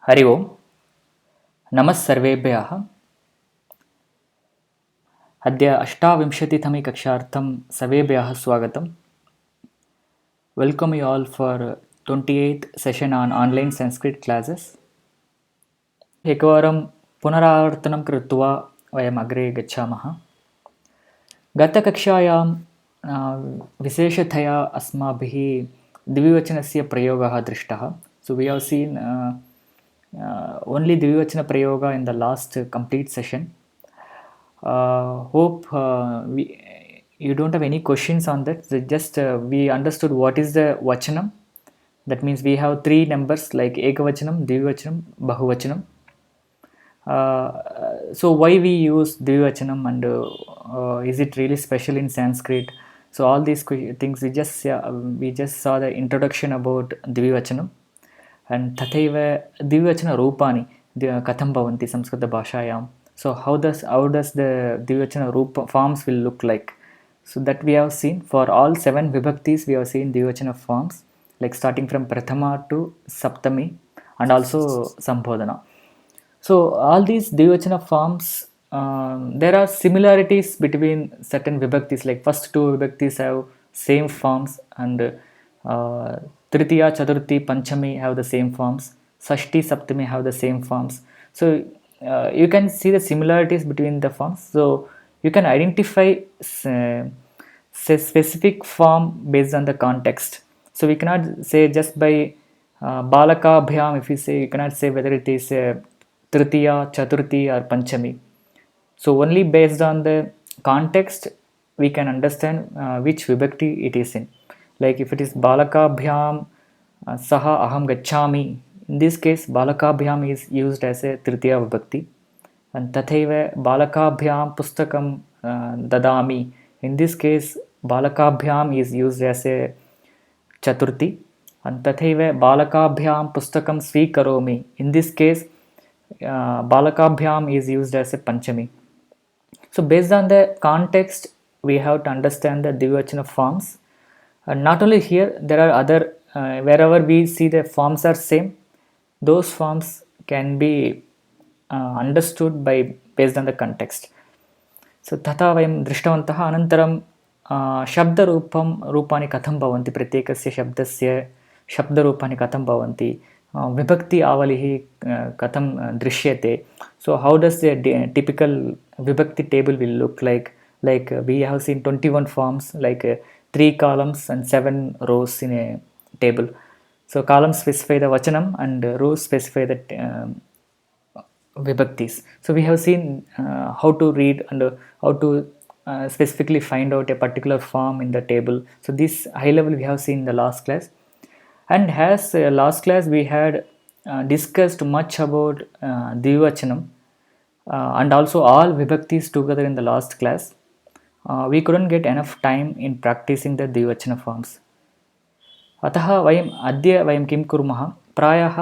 हरि ओम्। नमः सर्वेभ्यः। अद्य 28तमे कक्षार्थं सर्वेभ्यः स्वागतम्। Welcome you all for 28th session on online Sanskrit classes. एकवारं पुनरावर्तनं कृत्वा वयम् अग्रे गच्छामः। गतकक्षायां विशेषतया अस्माभिः द्विवचनस्य प्रयोगः दृष्टः. So we have seen only द्विवचन प्रयोग in the last complete session. Hope you don't have any questions on that. So just we understood what is the vachanam. That means we have three numbers like ekavachanam, dvivachanam, bahuvachanam. So why we use dvivachanam and is it really special in Sanskrit? So all these things we just saw the introduction about dvivachanam and tathaiva dvivachana roopani katham bhavanti Samskrita bhashayaam. So how does the dvivachana roop forms will look like? So that we have seen for all 7 vibhaktis. We have seen dvivachana forms like starting from prathama to saptami and also sambodhana. So all these dvivachana forms, there are similarities between certain vibhaktis. Like first 2 vibhaktis have same forms, and tritiya, chaturthi, panchami have the same forms. Sashti, saptami have the same forms. So you can see the similarities between the forms. So you can identify specific form based on the context. So we cannot say just by balakabhyam. If we say, you cannot say whether it is tritiya, chaturthi or panchami. So only based on the context we can understand which vibhakti it is in. Like if it is balakabhyam saha aham gacchami, in this case balakabhyam is used as a tritiya vibhakti, and tathaiva balakabhyam pustakam dadami, in this case balakabhyam is used as a chaturthi, and tathaiva balakabhyam pustakam swikaromi, in this case balakabhyam is used as a panchami. So based on the context we have to understand the dvivachana forms. And not only here, there are other wherever we see the forms are same, those forms can be understood by based on the context. So तथा वयं दृष्टवन्तः. अनन्तरं रूपाणि कथं भवन्ति, प्रत्येकस्य शब्दस्य शब्दरूपाणि कथं भवन्ति, विभक्ति आवलिः कथं दृश्यते. So how does the typical vibhakti table will look like we have seen 21 forms, like 3 columns and 7 rows in a table. So columns specify the vachanam and rows specify the vibhaktis. So we have seen how to read and how to specifically find out a particular form in the table. So this high level we have seen in the last class. And as last class we had discussed much about dvivachanam and also all vibhaktis together in the last class. We couldn't get enough time in practicing the dvivachana forms. अतः अद्य वयं किं कुर्मः, प्रायः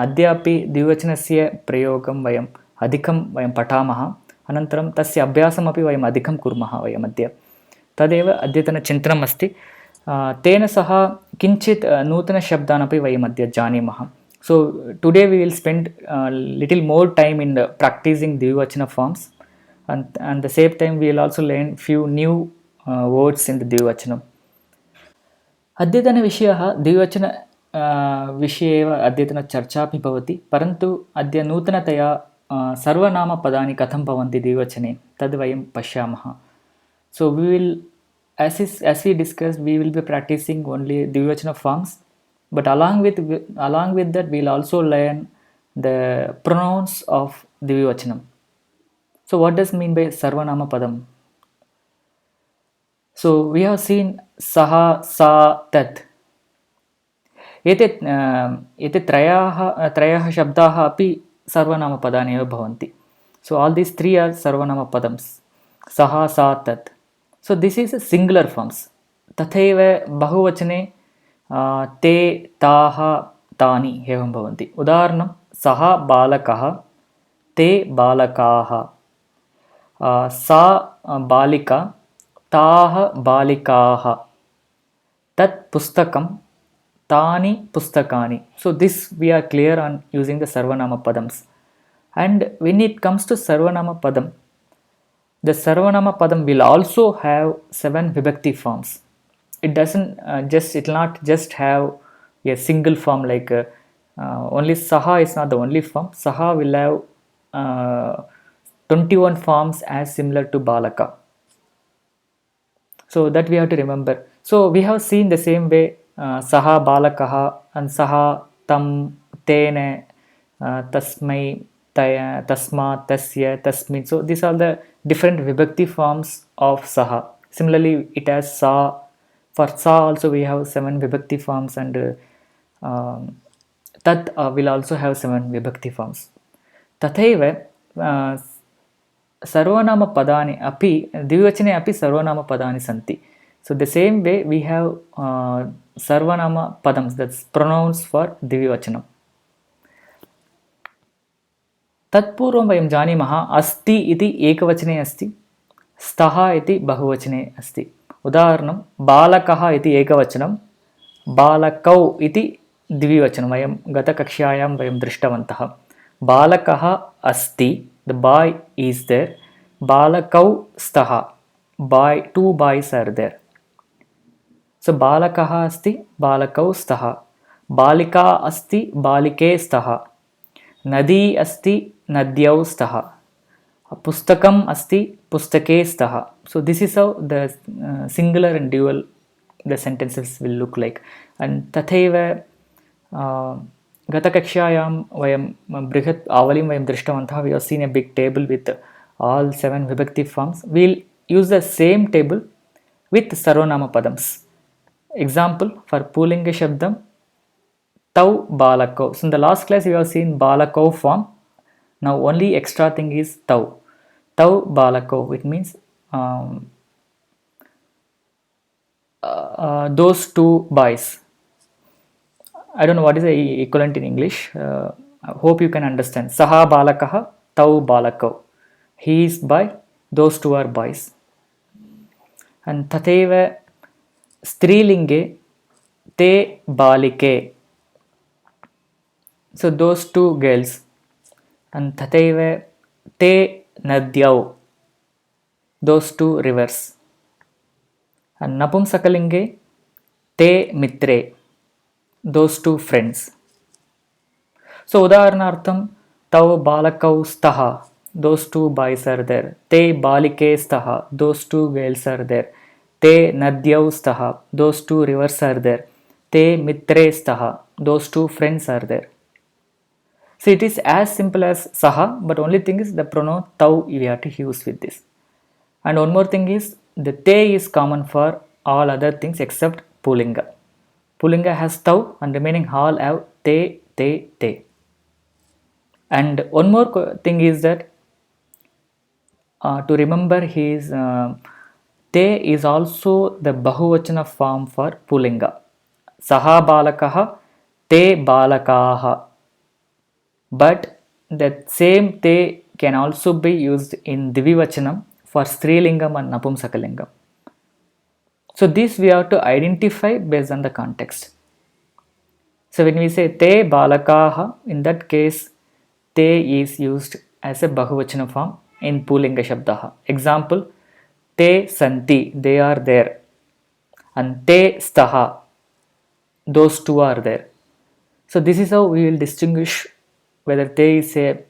अद्यापि द्विवचनस्य प्रयोगं वयम् अधिकं पठामः, अनन्तरं तस्य अभ्यासमपि वयम् अधिकं कुर्मः वयम् अद्य. तदेव अद्यतनचिन्तनम् अस्ति. तेन सह किञ्चित् नूतनशब्दान् अपि वयम् अद्य जानीमः. So today we will spend little more time in practicing dvivachana forms, and the same time we will also learn few new words in the dvivachanam. अद्यतनविषयः द्विवचन विषये एव अद्यतनचर्चा अपि भवति, परन्तु अद्य नूतनतया सर्वनामपदानि कथं भवन्ति द्विवचने तद् वयं पश्यामः. So we will, as we discussed, we will be practicing only dvivachana forms, but along with that we will also learn the pronouns of dvivachanam. So what does mean by sarvanama padam? So we have seen saha, sa, tat. एते त्रयः शब्दाः अपि सर्वनामपदानि एव भवन्ति. So all these 3 are sarvanama padams. Saha, sa, tat. So this is a singular forms. तथैव बहुवचने ते, ताः, तानि एवं भवन्ति. उदाहरणं सः बालकः, ते बालकाः, सा बालिका, ताः बालिकाः, तत् पुस्तकं, Tani pustakani. So this we are clear on using the Sarvanama Padams. And when it comes to Sarvanama Padam, the Sarvanama Padam will also have 7 Vibhakti forms. It doesn't it will not just have a single form like only Saha is not the only form. Saha will have 21 forms as similar to Balaka. So that we have to remember. So we have seen the same way Saha Balakaha and Saha Tam Tene Tasmai Tasma Tasya Tasmin. So these are the different Vibhakti forms of Saha. Similarly, it has Sa. For Sa also we have 7 Vibhakti forms, and Tat will also have 7 Vibhakti forms. Tathaiva Sarvanama Padani api Dvivachane api Sarvanama Padani santi. So the same way we have Sarvanama Padams, that's pronouns for Dvivachanam. तत्पूर्वं वयं जानीमः अस्ति इति एकवचने अस्ति, स्तः इति बहुवचने अस्ति. उदाहरणं बालकः इति एकवचनं, बालकौ इति द्विवचनं. वयं गतकक्ष्यायां वयं दृष्टवन्तः. बालकः अस्ति, the boy is there. Balakau staha, boy, 2 boys are there. So balakah asti, balakau staha. Balika asti, balike staha. Nadi asti, nadyau staha. Pustakam asti, pustake staha. So this is how the singular and dual the sentences will look like. And tathaiva Gatakakshayam vayam brihat avalim vayam drishtavantah. We have seen a big table with all 7 Vibhakti forms. We will use the same table with Sarvanama Padams. Example for Pulinga Shabdam, Tau Balakau. So in the last class we have seen Balakau form. Now only extra thing is Tau. Tau Balakau. It means those 2 boys. I don't know what is the equivalent in English. I hope you can understand. Saha balakaha, tau balakau. He is boy, those 2 are boys. And tatheva strilinge te balike. So those 2 girls. And tatheva te nadyau. Those 2 rivers. And napumsakalinge te mitre. Those 2 friends. So udaharanartham tau balakau staha, those 2 boys are there. Te balike staha, those 2 girls are there. Te nadyau staha, those 2 rivers are there. Te mitre staha, those 2 friends are there. So it is as simple as saha, but only thing is the pronoun tau we have to use with this. And one more thing is the te is common for all other things except Pulinga. Pulinga has tau and remaining all have te, te, te. And one more thing is that to remember his te is also the bahuvachana form for Pulinga. Saha balakaha, te balakaha. But that same te can also be used in Dvivachanam for Strilingam and Napumsakalingam. So this we have to identify based on the context. So when we say te balakaha, in that case te is used as a bahuvachana form in Pulinga Shabdaha. Example, te santi, they are there. And te staha, those 2 are there. So this is how we will distinguish whether te is a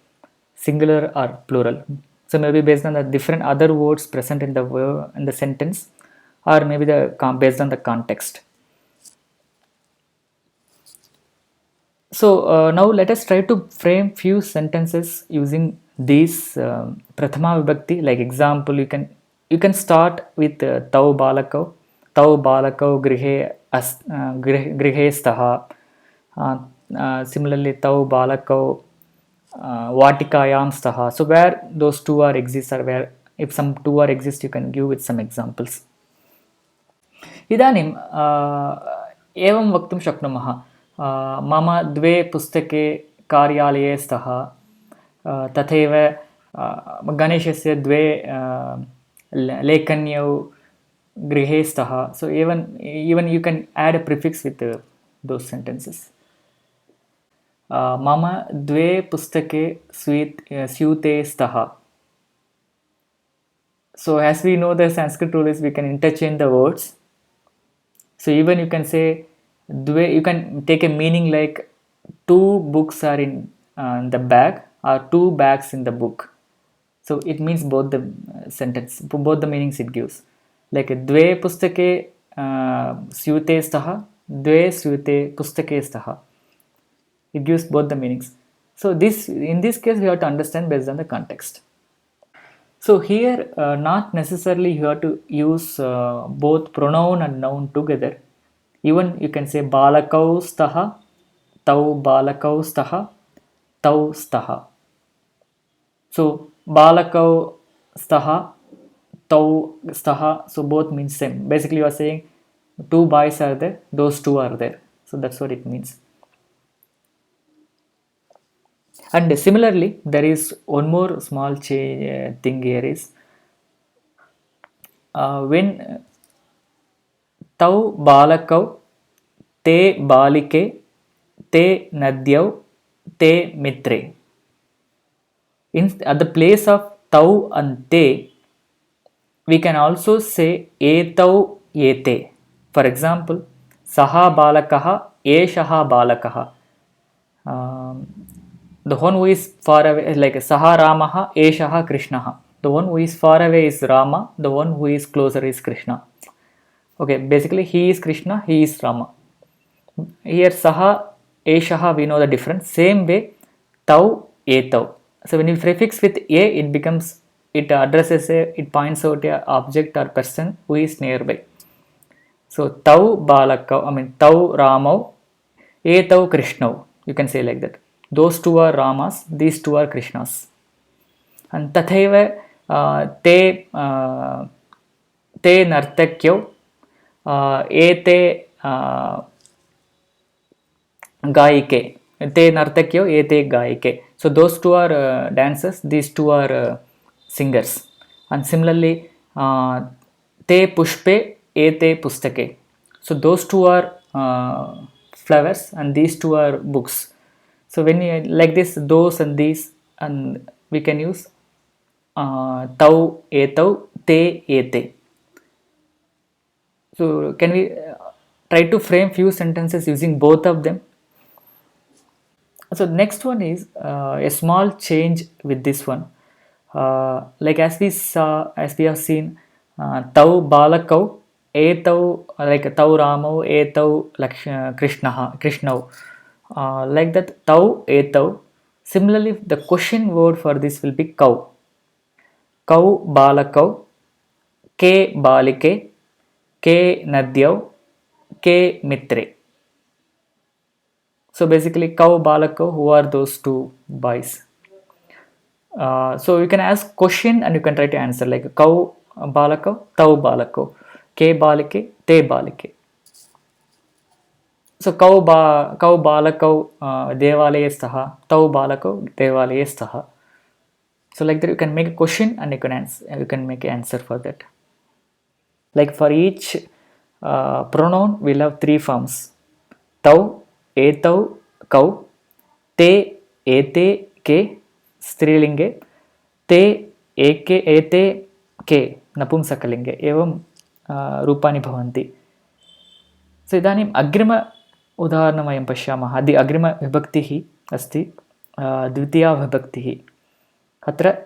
singular or plural. So maybe based on the different other words present in the sentence, or maybe based on the context. So now let us try to frame few sentences using these Prathama Vibhakti. Like example, you can start with Tau Balakau. Tau Balakau Grihe Staha. Similarly, Tau Balakau Vatikayam Staha. So where those 2 are exist, or where if some 2 are exist, you can give with some examples. इदानीं एवं वक्तुं शक्नुमः, मम 2 पुस्तके कार्यालये स्तः, तथैव गणेशस्य 2 लेखन्यौ गृहे स्तः. So even you can add a prefix with those sentences. Mama dve pustake syute staha. So as we know the Sanskrit rule is we can interchange the words. So even you can say you can take a meaning like two books are in the bag or two bags in the book. So it means both the sentence, both the meanings it gives. Like dve pustake syute staha, dve syute pustake staha. It gives both the meanings. So this in this case we have to understand based on the context. So here not necessarily you have to use both pronoun and noun together. Even you can say balakau staha, tau balakau staha, tau staha. So balakau staha, tau staha. So both means same. Basically you are saying two boys are there, those two are there. So that's what it means. And similarly, there is one more small thing here is when tau balakau te balike te nadyau te mitre. At the place of tau and te, we can also say etau ete. For example, saha balakaha eshaha balakaha. The one who is far away is like saha ramaha eshaha krishnaha. The one who is far away is Rama, the one who is closer is Krishna. Okay, basically he is Krishna, he is Rama. Here saha eshaha, we know the difference. Same way tau etau. So when you prefix with a, it addresses it points out a object or person who is nearby. So tau balakau, tau ramau, etau krishnau. You can say like that. Those two are Ramas, these two are Krishnas. And tathaiva te nartakyau ete gaike. Te nartakyau ete gaike. So those two are dancers, these two are singers. And similarly te pushpe ete pustake. So those two are flowers and these two are books. So when you like this, those and these, and we can use tau etau te ete. So can we try to frame few sentences using both of them? So next one is a small change with this one. Like as we have seen, tau balakau etau, like tau ramau etau krishnau. Like that tau etau. Similarly, the question word for this will be kau. Kau balakau, ke balike, ke nadyau, ke mitre. So basically kau balakau, who are those two boys? So you can ask question and you can try to answer like kau balakau, tau balakau, ke balike, te balike. So kau balakau devalaye staha, tau balakau devalaye staha. So like that you can make a question and you can make an answer for that. Like for each pronoun we'll have three forms: tau, etau, kau, te, ete, ke स्त्रीलिंगे, ते एके एते के नपुंसकलिंगे एवं रूपाणि भवन्ति. सो इदानीम् अग्रिम उदाहरणं वयं पश्यामः. अग्रिमविभक्तिः अस्ति द्वितीया विभक्तिः. अत्र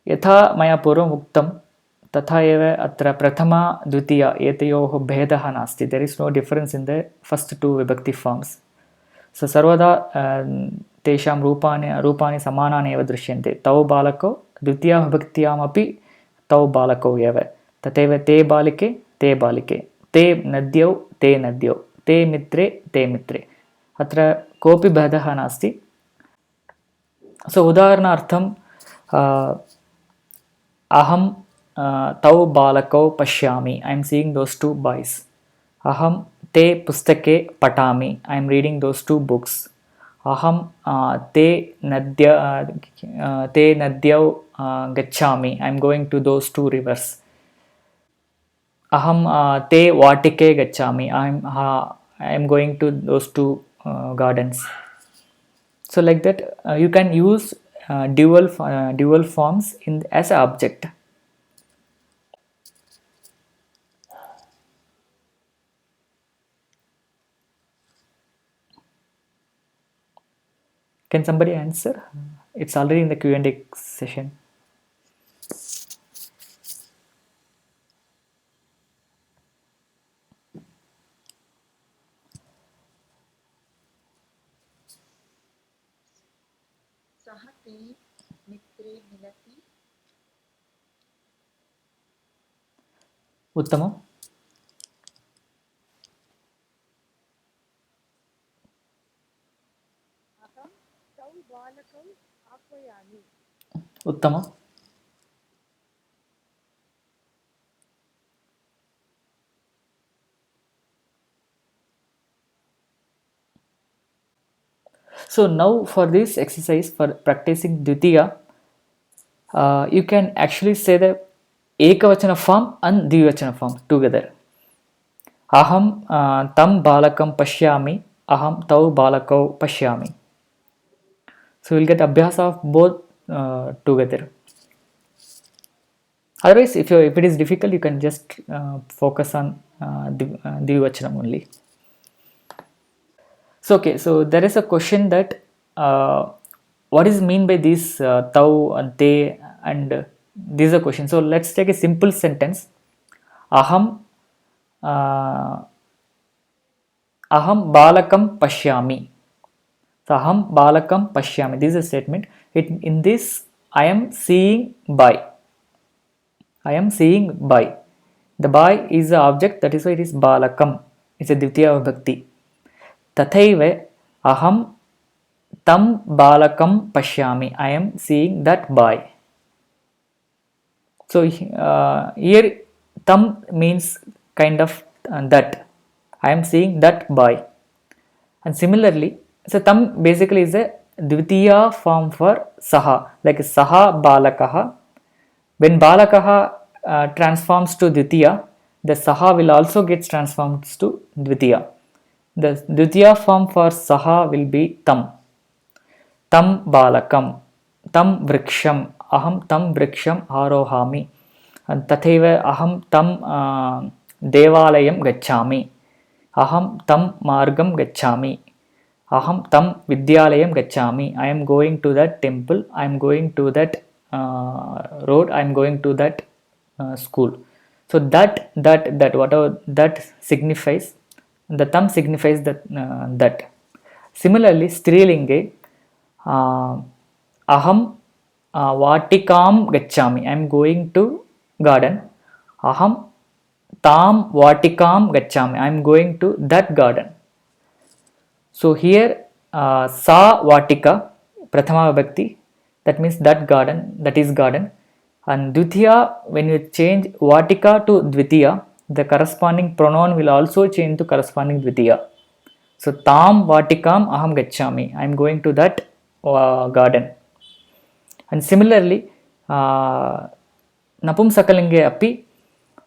यथा मया पूर्वम् उक्तं तथा एव अत्र प्रथमा द्वितीया एतयोः भेदः नास्ति. There is no difference in the first two विभक्ति फॉर्म्स. सो सर्वदा तेषां रूपाणि समानानि एव दृश्यन्ते. तौ बालकौ द्वितीया विभक्त्यामपि तौ बालकौ एव. तथैव ते बालिके ते बालिके, ते नद्यौ ते नद्यौ, ते मित्रे ते मित्रे. अत्र कोऽपि भेदः नास्ति. सो उदाहरणार्थं अहं तौ बालकौ पश्यामि. I am seeing those two boys. अहं ते पुस्तके पठामि. I am reading those two books. अहं ते नद्यौ गच्छामि. I am going to those two rivers. अहं ते वाटिके गच्छामि. ऐ I am going to those two gardens. So like that, you can use dual forms in as an object. Can somebody answer? It's already in the Q&A session. सः ते मित्रे मिलति उत्तमम्. अहं तौ बालकौ आह्वयामि. उत्तमम्. So now for this exercise, for practicing Dvitiya, you can actually say the Ekavachana form and Dvivachana form together. Aham tam balakam pashyami, aham tau balakau pashyami. So we'll get abhyas of both together. Otherwise, if it is difficult, you can just focus on Dvivachanam only. So okay, so there is a question that what is mean by this tau and they, and this is a question. So let's take a simple sentence. Aham aham balakam pashyami. So aham balakam pashyami. This is a statement. In this I am seeing by. I am seeing by. The by is the object, that is why it is balakam. It's a dvitiya vibhakti. Tathaiva aham tam balakam pashyami. I am seeing that by. So here tam means kind of that. I am seeing that by. And similarly, so tam basically is a dvitiya form for saha, like saha balakaha. When balakaha transforms to dvitiya, the saha will also get transformed to dvitiya. The dvitiya form for saha will be tam. Tam balakam, tam vriksham, aham tam vriksham arohami. And tathaiva aham tam devalayam gacchami. Aham tam margam gacchami. Aham tam vidyalayam gacchami. I am going to that temple. I am going to that road. I am going to that school. So that whatever that signifies, the tam signifies that. Similarly, strilinge aham vatikam gacchami. I am going to garden. Aham tam vatikam gacchami. I am going to that garden. So here sa vatika prathama vibhakti, that means that garden, that is garden. And dvitiya, when you change vatika to dvitiya, the corresponding pronoun will also change to corresponding dvitiya. So tam vatikam aham gacchami. I am going to that garden. And similarly, napumsakalinge api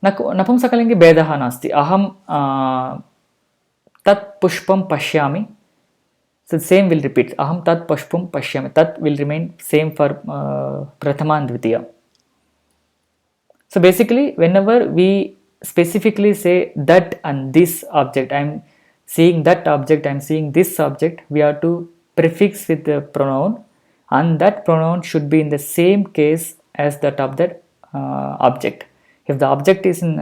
napumsakalinge bedaha nasti. Aham tat pushpam pashyami. So same will repeat. Aham tat pushpam pashyami. Tat will remain same for prathama and dvitiya. So basically, whenever we specifically say that and this object, I am seeing that object, I am seeing this object, we have to prefix with the pronoun, and that pronoun should be in the same case as that of that object. If the object is in,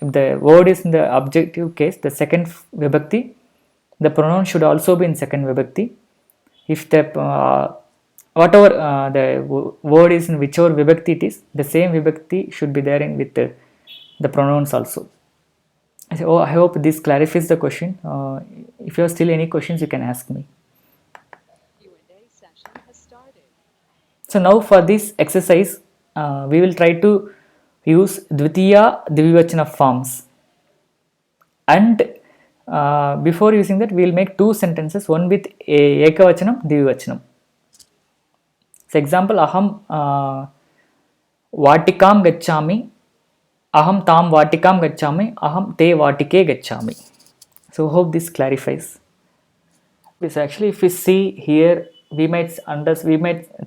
if the word is in the objective case, the second vibhakti, the pronoun should also be in second vibhakti. If the whatever the word is in whichever vibhakti it is, the same vibhakti should be there in with the pronouns also. I hope this clarifies the question. If you have still any questions, you can ask me. Q&A session has started. So now for this exercise, we will try to use dvitiya dvivachana forms. And before using that, we will make two sentences, one with ekavachanam, dvivachanam. So example, aham vatikam gacchami, aham tam vatikam gacchami, aham te vatike gacchami. So hope this clarifies. Yes, actually, if we see here, we might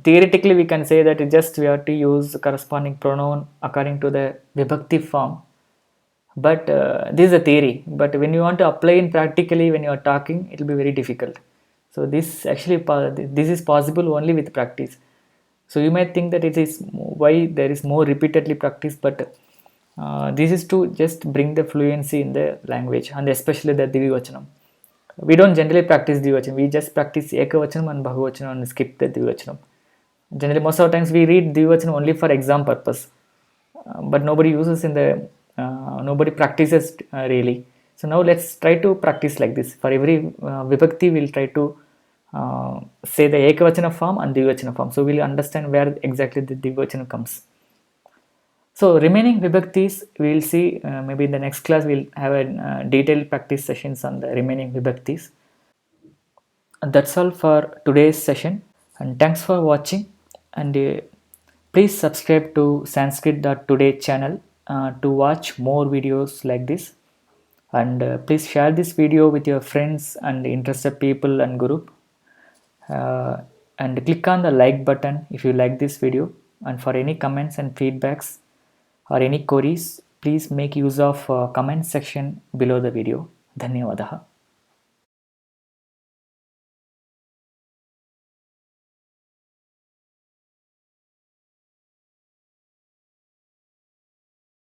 theoretically we can say that just we have to use corresponding pronoun according to the vibhakti form. But this is a theory. But when you want to apply in practically, when you are talking, it will be very difficult. So this actually this is possible only with practice. So you might think that it is why there is more repeatedly practice, but this is to just bring the fluency in the language and especially the Dvivachanam. We don't generally practice Dvivachanam. We just practice Ekavachanam and Bahuvachanam and skip the Dvivachanam. Generally, most of the times we read Dvivachanam only for exam purpose, but nobody uses in the nobody practices really. So now let's try to practice like this. For every vibhakti, we'll try to say the Ekavachana form and Dvivachana form. So we'll understand where exactly the Dvivachana comes. So remaining vibhaktis, we will see maybe in the next class we'll have a detailed practice sessions on the remaining vibhaktis. And that's all for today's session. And thanks for watching. And please subscribe to Sanskrit.today channel to watch more videos like this. And please share this video with your friends and interested people and group. And click on the like button if you like this video. And for any comments and feedbacks or any queries, please make use of comment section below the video. Dhanyavadaha.